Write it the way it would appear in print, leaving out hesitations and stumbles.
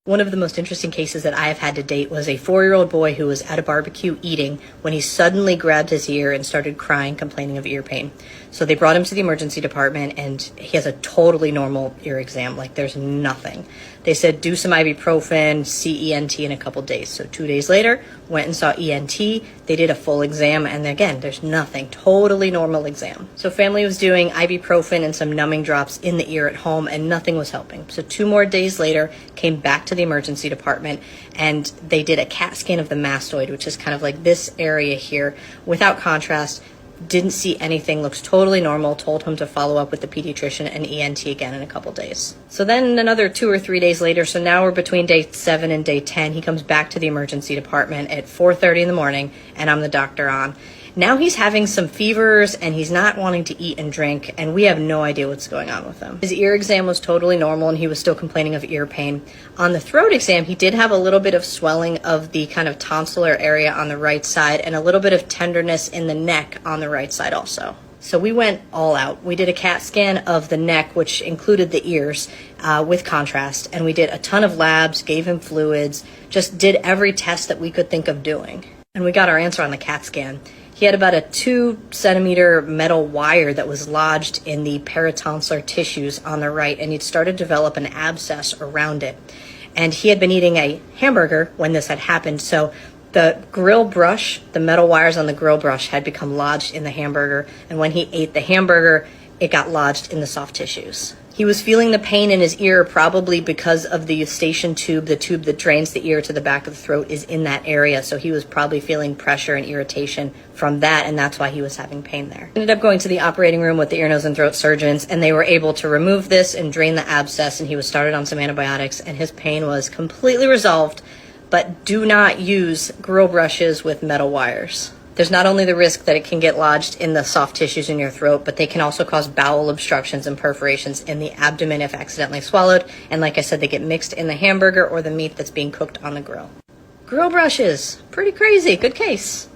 One of the most interesting cases that I have had to date was a 4-year-old boy who was at a barbecue eating when he suddenly grabbed his ear and started crying, complaining of ear pain. So they brought him to the emergency department and he has a totally normal ear exam. Like there's nothing. They said do some ibuprofen, see ENT in a couple days. So 2 days later, went and saw ENT. They did a full exam and again, there's nothing. Totally normal exam. So family was doing ibuprofen and some numbing drops in the ear at home and nothing was helping. So 2 more days later, came back to the emergency department and they did a CAT scan of the mastoid, which is kind of like this area here without contrast. Didn't see anything, looks totally normal, told him to follow up with the pediatrician and ENT again in a couple days. So then another 2 or 3 days later, so now we're between day 7 and day 10, he comes back to the emergency department at 4:30 in the morning and I'm the doctor on. Now he's having some fevers and he's not wanting to eat and drink and we have no idea what's going on with him. His ear exam was totally normal and he was still complaining of ear pain. On the throat exam, he did have a little bit of swelling of the kind of tonsillar area on the right side and a little bit of tenderness in the neck on the right side also. So we went all out. We did a CAT scan of the neck, which included the ears with contrast, and we did a ton of labs, gave him fluids, just did every test that we could think of doing. And we got our answer on the CAT scan. He had about a 2-centimeter metal wire that was lodged in the peritonsillar tissues on the right, and he'd started to develop an abscess around it. And he had been eating a hamburger when this had happened, so the grill brush, the metal wires on the grill brush had become lodged in the hamburger, and when he ate the hamburger, it got lodged in the soft tissues. He was feeling the pain in his ear probably because of the eustachian tube, the tube that drains the ear to the back of the throat is in that area. So he was probably feeling pressure and irritation from that, and that's why he was having pain there. Ended up going to the operating room with the ear, nose, and throat surgeons, and they were able to remove this and drain the abscess, and he was started on some antibiotics, and his pain was completely resolved. But do not use grill brushes with metal wires. There's not only the risk that it can get lodged in the soft tissues in your throat, but they can also cause bowel obstructions and perforations in the abdomen if accidentally swallowed. And like I said, they get mixed in the hamburger or the meat that's being cooked on the grill. Grill brushes, pretty crazy. Good case.